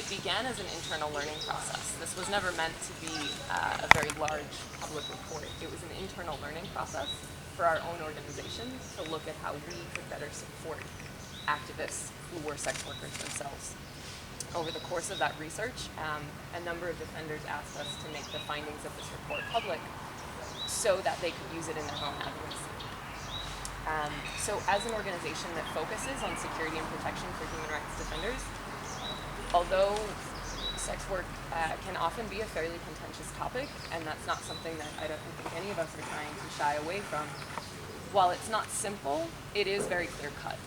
it began as an internal learning process. This was never meant to be a very large public report. It was an internal learning process for our own organization to look at how we could better support activists who were sex workers themselves. Over the course of that research, a number of defenders asked us to make the findings of this report public so that they could use it in their own advocacy. So as an organization that focuses on security and protection for human rights defenders, although sex work can often be a fairly contentious topic, and that's not something that I don't think any of us are trying to shy away from, while it's not simple, it is very clear-cut.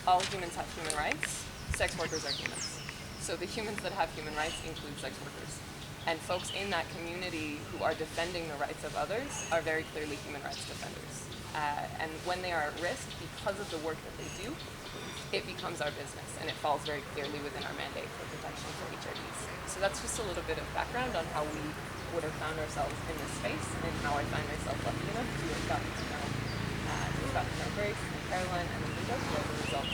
All humans have human rights. Sex workers are humans. So the humans that have human rights include sex workers. And folks in that community who are defending the rights of others are very clearly human rights defenders. And when they are at risk because of the work that they do, it becomes our business, and it falls very clearly within our mandate for protection for HRDs. So that's just a little bit of background on how we would have found ourselves in this space, and how I find myself lucky enough to have gotten to know Grace and Caroline and Linda as a result.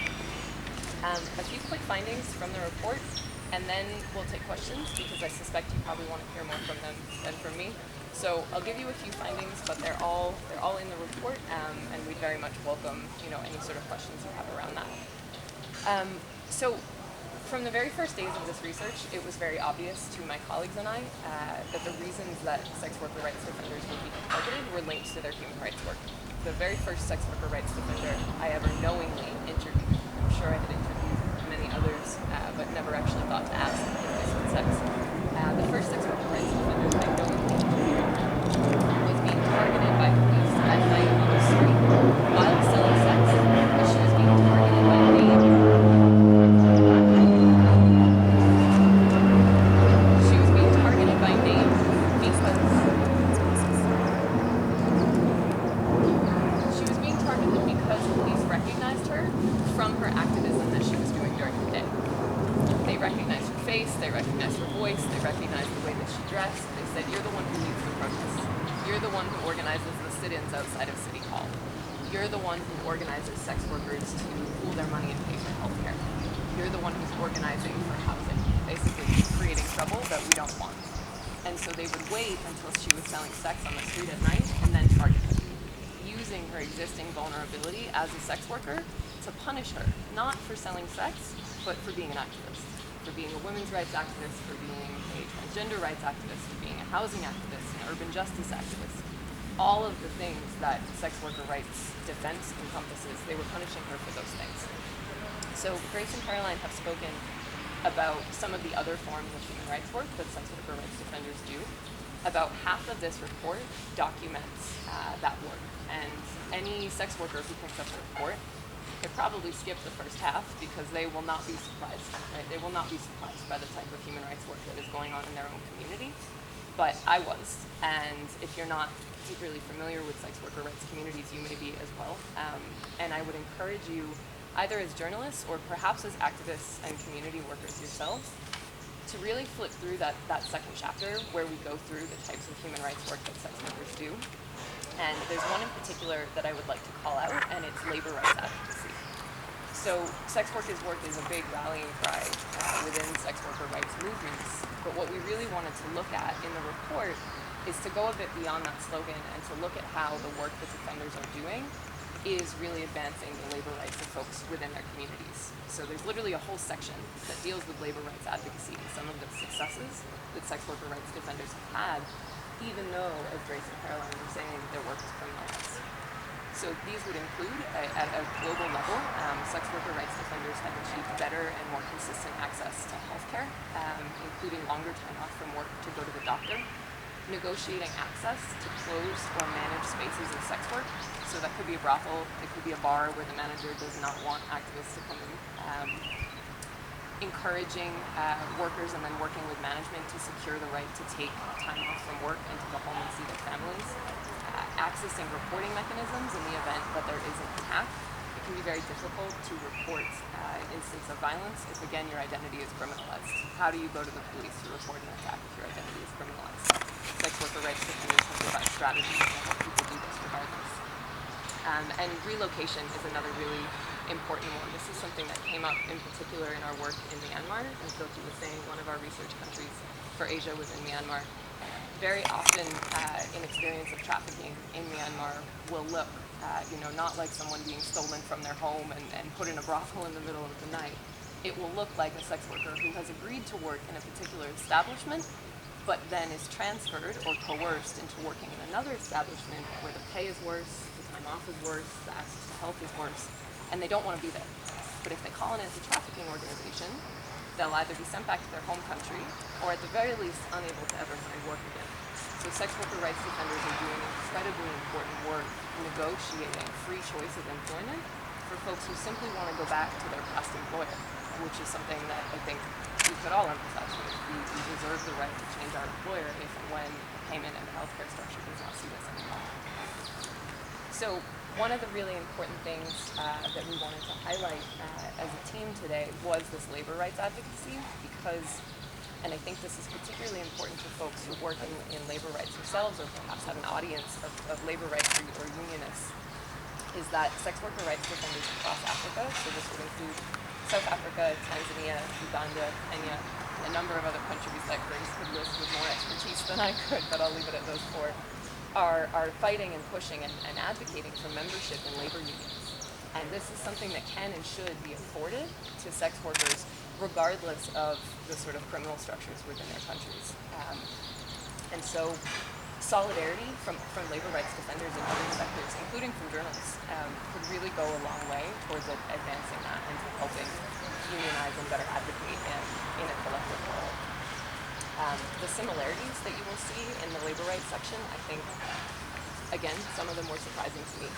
A few quick findings from the report, and then we'll take questions because I suspect you probably want to hear more from them than from me. So I'll give you a few findings, but they're all in the report, and we'd very much welcome any sort of questions you have around that. So from the very first days of this research, it was very obvious to my colleagues and I that the reasons that sex worker rights defenders would be targeted were linked to their human rights work. The very first sex worker rights defender I ever knowingly interviewed, I'm sure I had interviewed many others, but never actually thought to ask if this was sex. The first sex worker rights defender that I knowingly interviewed was being targeted by police at night on the street while selling sex, as she was being targeted by name. She was being targeted by name because police recognized her from her activism that she was doing during the day. They recognized her face, they recognized her voice, they recognized the way that she dressed. They said, "You're the one who leads the protests. You're the one who organizes the sit-ins outside of City Hall. You're the one who organizes sex workers to pool their money and pay for health care. You're the one who's organizing for housing," basically creating trouble that we don't want. And so they would wait until she was selling sex on the street at night and then target her, using her existing vulnerability as a sex worker to punish her, not for selling sex, but for being an activist, for being a women's rights activist, for being a transgender rights activist, for being a housing activist, an urban justice activist. All of the things that sex worker rights defense encompasses, they were punishing her for those things. So Grace and Caroline have spoken about some of the other forms of human rights work that sex worker rights defenders do. About half of this report documents that work, and any sex worker who picks up the report could probably skip the first half because they will not be surprised, right? They will not be surprised by the type of human rights work that is going on in their own community, but I was, and if you're not particularly familiar with sex worker rights communities, you may be as well, and I would encourage you, either as journalists or perhaps as activists and community workers yourselves, to really flip through that second chapter where we go through the types of human rights work that sex workers do. And there's one in particular that I would like to call out, and it's labor rights advocacy. So sex workers' work is a big rallying cry within sex worker rights movements, but what we really wanted to look at in the report is to go a bit beyond that slogan and to look at how the work that defenders are doing is really advancing the labor rights of folks within their communities. So there's literally a whole section that deals with labor rights advocacy and some of the successes that sex worker rights defenders have had, even though, as Grace and Caroline were saying, their work is criminalized. So these would include, at a global level, sex worker rights defenders have achieved better and more consistent access to healthcare, including longer time off from work to go to the doctor, negotiating access to closed or managed spaces of sex work. So that could be a brothel, it could be a bar where the manager does not want activists to come in. Encouraging workers and then working with management to secure the right to take time off from work and to go home and see their families. Accessing reporting mechanisms in the event that there is an attack. It can be very difficult to report an instance of violence if, again, your identity is criminalized. How do you go to the police to report an attack if your identity is criminalized? Sex worker rights defenders have devised strategies to help people do this regardless. And relocation is another really important one. This is something that came up in particular in our work in Myanmar. As Goki was saying, one of our research countries for Asia was in Myanmar. Very often, an experience of trafficking in Myanmar will look, not like someone being stolen from their home and put in a brothel in the middle of the night. It will look like a sex worker who has agreed to work in a particular establishment, but then is transferred or coerced into working in another establishment where the pay is worse, the time off is worse, the access to health is worse, and they don't want to be there. But if they call in as a trafficking organization, they'll either be sent back to their home country, or at the very least, unable to ever find work again. So sex worker rights defenders are doing incredibly important work negotiating free choice of employment for folks who simply want to go back to their past employer, which is something that I think we could all emphasize with. We deserve the right to change our employer if and when the payment and the healthcare structure does not suit us anymore. So one of the really important things that we wanted to highlight as a team today was this labor rights advocacy, because, and I think this is particularly important to folks who work in labor rights themselves, or perhaps have an audience of labor rights or unionists, is that sex worker rights defenders across Africa, so this would include South Africa, Tanzania, Uganda, Kenya, and a number of other countries that Grace could list with more expertise than I could, but I'll leave it at those four, are fighting and pushing and advocating for membership in labor unions. And this is something that can and should be afforded to sex workers regardless of the sort of criminal structures within their countries. And so solidarity from labor rights defenders in other sectors, including from journalists, could really go a long way towards advancing that and to helping unionize and better advocate in a collective role. The similarities that you will see in the labor rights section, I think, again, some of them were surprising to me.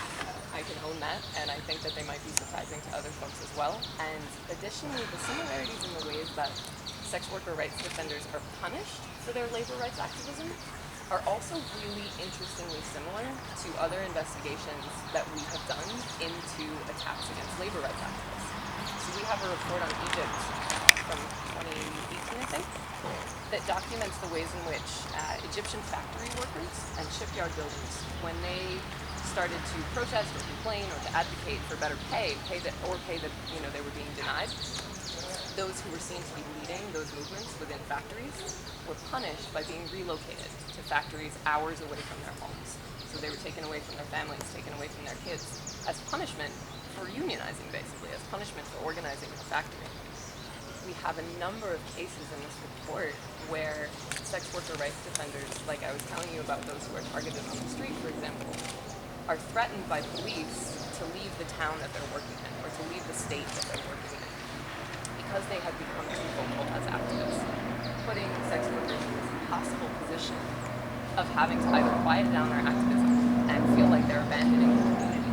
I can own that, and I think that they might be surprising to other folks as well. And additionally, the similarities in the ways that sex worker rights defenders are punished for their labor rights activism are also really interestingly similar to other investigations that we have done into attacks against labor rights activists. So we have a report on Egypt from 2018, I think, that documents the ways in which Egyptian factory workers and shipyard builders, when they started to protest or complain or to advocate for better pay that they were being denied, those who were seen to be leading those movements within factories were punished by being relocated to factories hours away from their homes. So they were taken away from their families, taken away from their kids, as punishment for unionizing, basically, as punishment for organizing in the factory. We have a number of cases in this report where sex worker rights defenders, like I was telling you about those who are targeted on the street, for example, are threatened by police to leave the town that they're working in, or to leave the state that they're working in, because they have become too vocal as activists, putting sex workers in this impossible position of having to either quiet down their activism and feel like they're abandoning the community,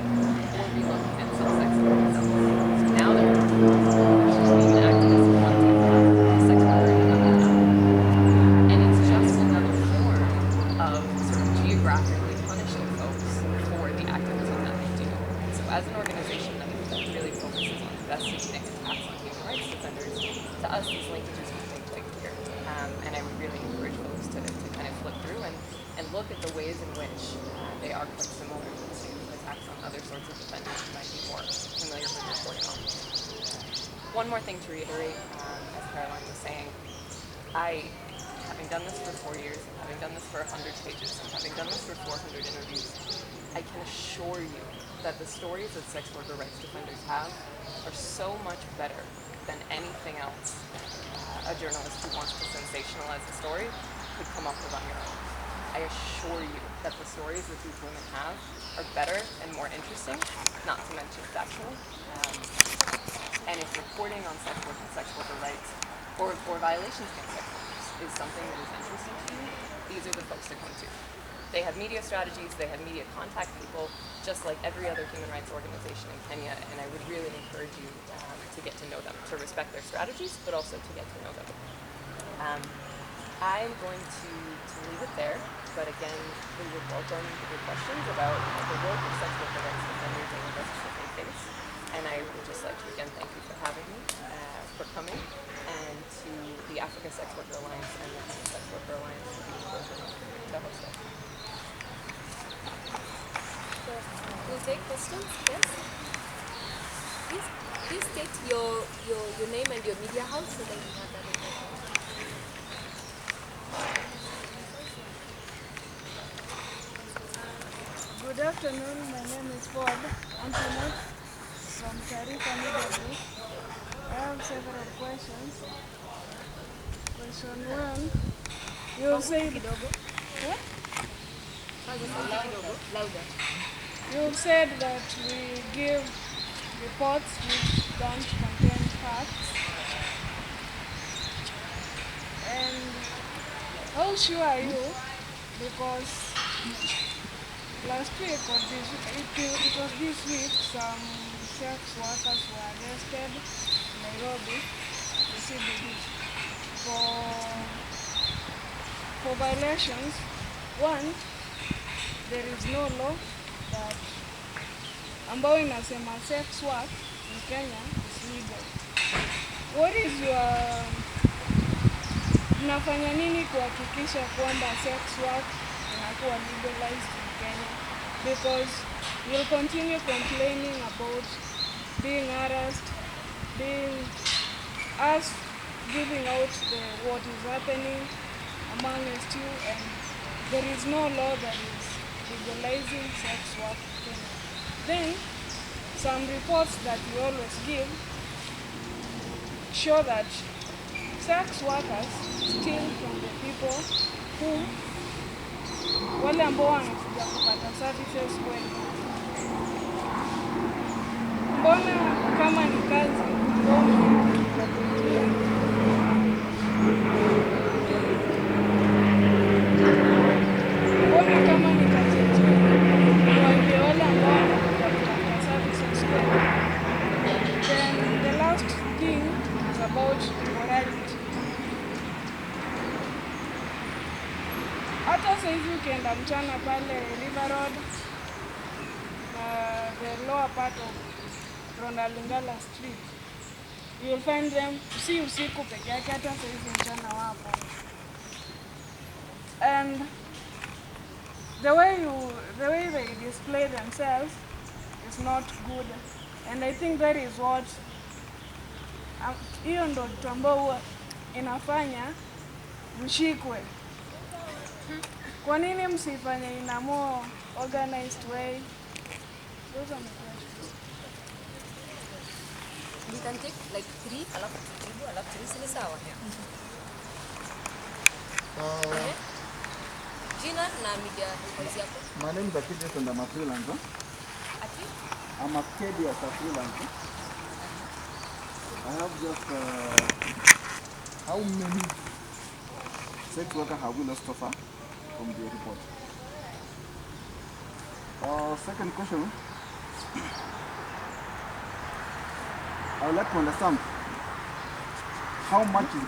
or be looking at some sex workers else. So now they're being an activist in one town, a sex worker in another town. And it's just another form of sort of geographically punishing folks for the activism that they do. So as an organization that really focuses on investigating attacks on human rights defenders, to us these linkages become quite clear. And I would really encourage folks to kind of flip through and look at the ways in which they are quite similar to attacks on other sorts of defenders you might be more familiar with reporting on. One more thing to reiterate, as Caroline was saying, having done this for 4 years, and having done this for 100 pages, and having done this for 400 interviews, I can assure you that the stories that sex worker rights defenders have are so much better than anything else a journalist who wants to sensationalize a story could come up with on your own. I assure you that the stories that these women have are better and more interesting, not to mention factual. And if reporting on sex worker rights or violations against sex workers is something that is interesting to you, these are the folks to come to. They have media strategies, they have media contact people, just like every other human rights organization in Kenya, and I would really encourage you to get to know them, to respect their strategies, but also to get to know them. I'm going to leave it there, but again, we would welcome your questions about the work of sex worker rights defenders and injustice that they face. And I would just like to again thank you for having me, for coming, and to the Africa Sex Worker Alliance and the Kenya Sex Worker Alliance for being chosen to host it. We'll take questions, yes? Please state your name and your media house so that we have that information. Good afternoon, my name is Ford Antoinette from Tarifa Media Group. I have several questions. Question 1, you said, you said that we give reports which don't contain facts. And how sure are you? Because last week or it was this week, some sex workers were arrested in Nairobi, the CBD, for violations. One, there is no law that ambayo inasema sex work in Kenya is legal. What is your mnafanya nini kuhakikisha kwamba sex work inakuwa legalized in Kenya? Because you'll continue complaining about being harassed, being us giving out what is happening amongst you, and there is no law that is legalizing sex work in Kenya. Then, some reports that you always give show that sex workers steal from the people who wale ambao wanakuja kupata services kwenu. Mbona kama ni kazi then the last thing is about morality. Hata saizi ukienda mchana pale River Road na the lower part of Ronald Ngala Street, you'll find them, si usiku peke yake, hata saizi mchana wapo. And the way they display themselves is not good, and I think that is what hiyo ndo kitu ambao inafanya mshikwe. Kwa nini msifanye in a more organized way? Those are my questions. We can take like 3, alafu tujibu, alafu 3 sawa. Jina na media house yako? My name is Akidi and I'm a freelancer. Ati? I'm a KD as a freelancer. I have just how many sex workers have we lost so far from the report? Second question, I would like to understand how much is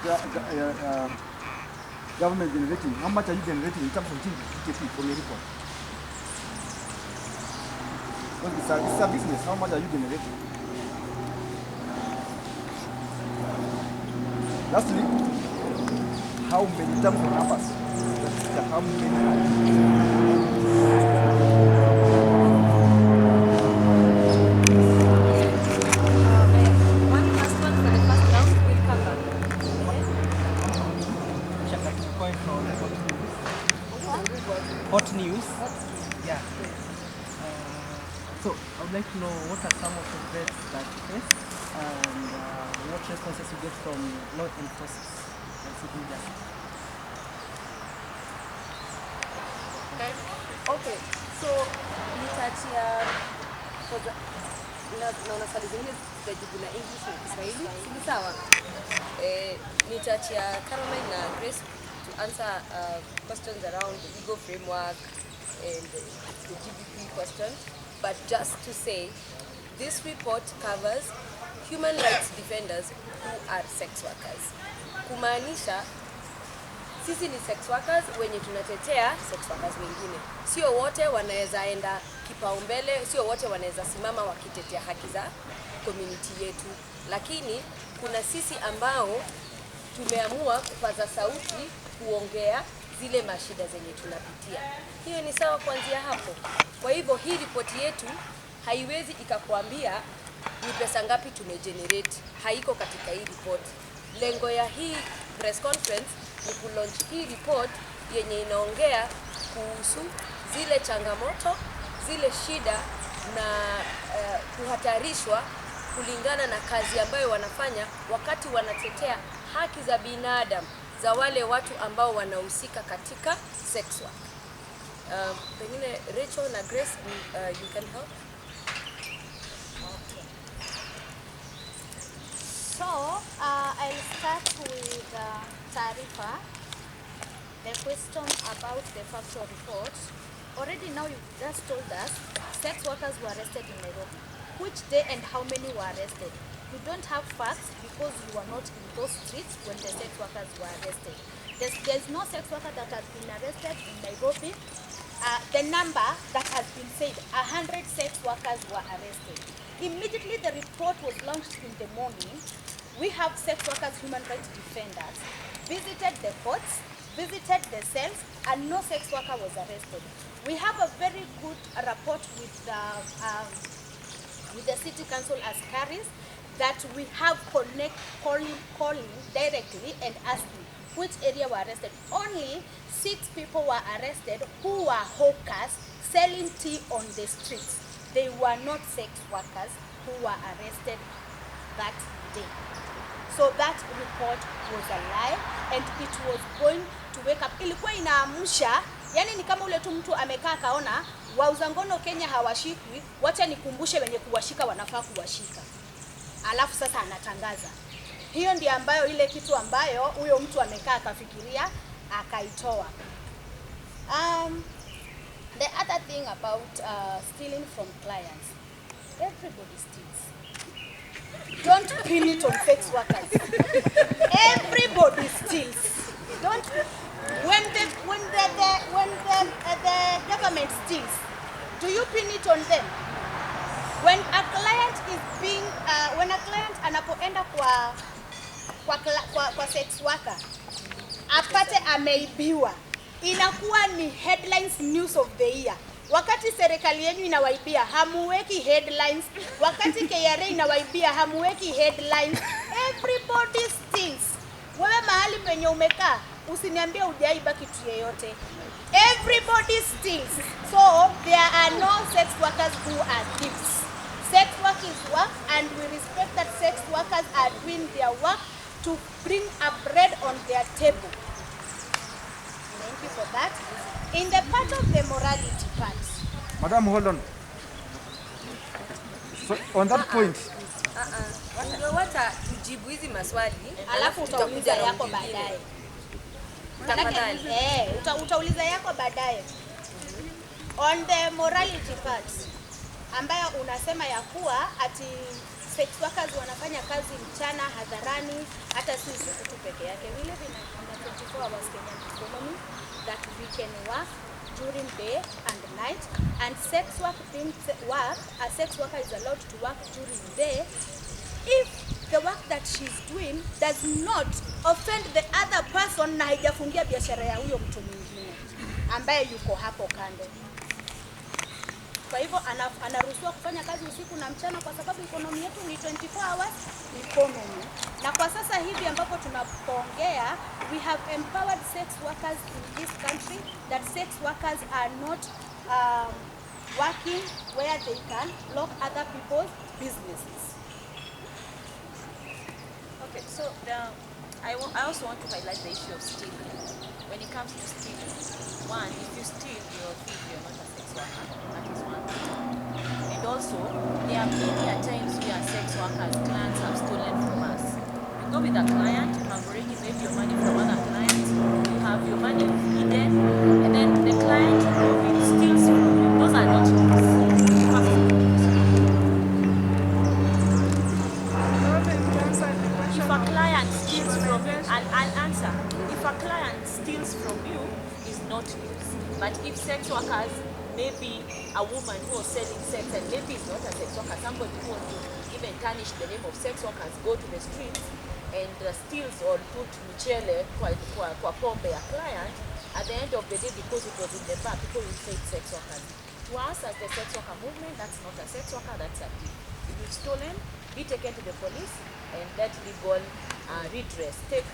government generating, how much are you generating in terms of GDP from your report? Well, it's a business, how much are you generating? Lastly, how many, in terms of numbers, how many? One last one for the first round, we'll come back. Hot news. Yeah. So I would like to know what are some of the threats that you face and what responses you get from law enforcement and seeking justice. Okay, so nitaachia naona swali zingine zitajibu na English na Kiswahili, si sawa? Nitaachia Caroline na Grace to answer questions around the legal framework and the GDP question. But just to say, this report covers human rights defenders who are sex workers. Kumaanisha sisi ni sex workers wenye tunatetea sex workers wengine. Sio wote wanaweza enda kipaumbele, sio wote wanaweza simama wakitetea haki za community yetu. Lakini kuna sisi ambao tumeamua kupaza sauti kuongea zile mashida zenye tunapitia. Hiyo ni sawa kuanzia hapo. Kwa hivyo hii ripoti yetu haiwezi ikakuambia ni pesa ngapi tumegenerate, haiko katika hii report. Lengo ya hii press conference ni kulaunch hii report yenye inaongea kuhusu zile changamoto, zile shida na kuhatarishwa kulingana na kazi ambayo wanafanya wakati wanatetea haki za binadamu za wale watu ambao wanahusika katika sex work. Pengine Rachel na Grace, you can help. So, I'll start with Tarifa. The question about the factual report. Already now you've just told us sex workers were arrested in Nairobi. Which day and how many were arrested? You don't have facts because you were not in those streets when the sex workers were arrested. There's no sex worker that has been arrested in Nairobi. The number that has been said, 100 sex workers were arrested. Immediately the report was launched in the morning, we have sex workers, human rights defenders, visited the courts, visited the cells, and no sex worker was arrested. We have a very good rapport with the city council askaris that we have calling directly and asking which area were arrested. Only 6 people were arrested who were hawkers selling tea on the streets. They were not sex workers who were arrested that day. So that report was a lie and it was going to wake up. Ilikuwa inaamsha, yani ni kama ule tu mtu amekaa kaona wauza ngono Kenya hawashikwi, wacha nikumbushe wenye kuwashika wanafaa kuwashika. Alafu sasa anatangaza. Hiyo ndio ambayo ile kitu ambayo huyo mtu amekaa akafikiria akaitoa. The other thing about stealing from clients. Everybody steals. Don't pin it on sex workers. Everybody steals. Don't. When the government steals, do you pin it on them? When a client is being, when a client anapoenda kwa sex worker, apate ameibiwa, inakuwa ni headlines news of the year. Wakati serikali yenu inawaibia, hamuweki headlines. Wakati KRA inawaibia, hamuweki headlines. Everybody steals. Wewe mahali penye umekaa, usiniambie hujaiba kitu yeyote. Everybody steals. So there are no sex workers who are thieves. Sex work is work, and we respect that sex workers are doing their work to bring a bread on their table. Thank you for that. In the part of the morality part. Madam, hold on. So on that point. Wacha tujibu hizi maswali, alafu utauliza yako baadaye. Tafadhali. Utauliza yako baadaye. On the morality part, ambayo unasema ya kuwa ati sex workers wanafanya kazi mchana hadharani, hata si usiku tu peke yake. We live in a 24 hours Kenyan economy that we can work during day and night, and sex work being work, a sex worker is allowed to work during the day if the work that she's doing does not offend the other person na haijafungia biashara ya huyo mtu mwingine ambaye yuko hapo kando. Kwa hivyo anaruhusiwa kufanya kazi usiku na mchana kwa sababu economy yetu ni 24 hours economy. Na kwa sasa hivi ambapo tunapoongea, we have empowered sex workers in this country, that sex workers are not working where they can block other people's businesses. Okay, so I also want to highlight the issue of stealing. When it comes to stealing, one, if you steal, you're a thief, you're not a sex worker. That is one. And also, there are many times where sex workers, clients have stolen from us. You go with a client, you have already made your money from other clients, you have your money hidden, and then the client steals from you. Those are not thieves. If a client steals from you, I'll answer. If a client steals from you, it's not news. But if sex workers, maybe a woman who is selling sex and maybe it's not a sex worker, somebody who wants to even tarnish the name of sex workers, go to the streets and steals or put mchele kwa pombe ya client, at the end of the day, because it was in the back, people will say sex workers. To us as the sex worker movement, that's not a sex worker, that's a thief. If you you've stolen, be taken to the police and let legal redress. Take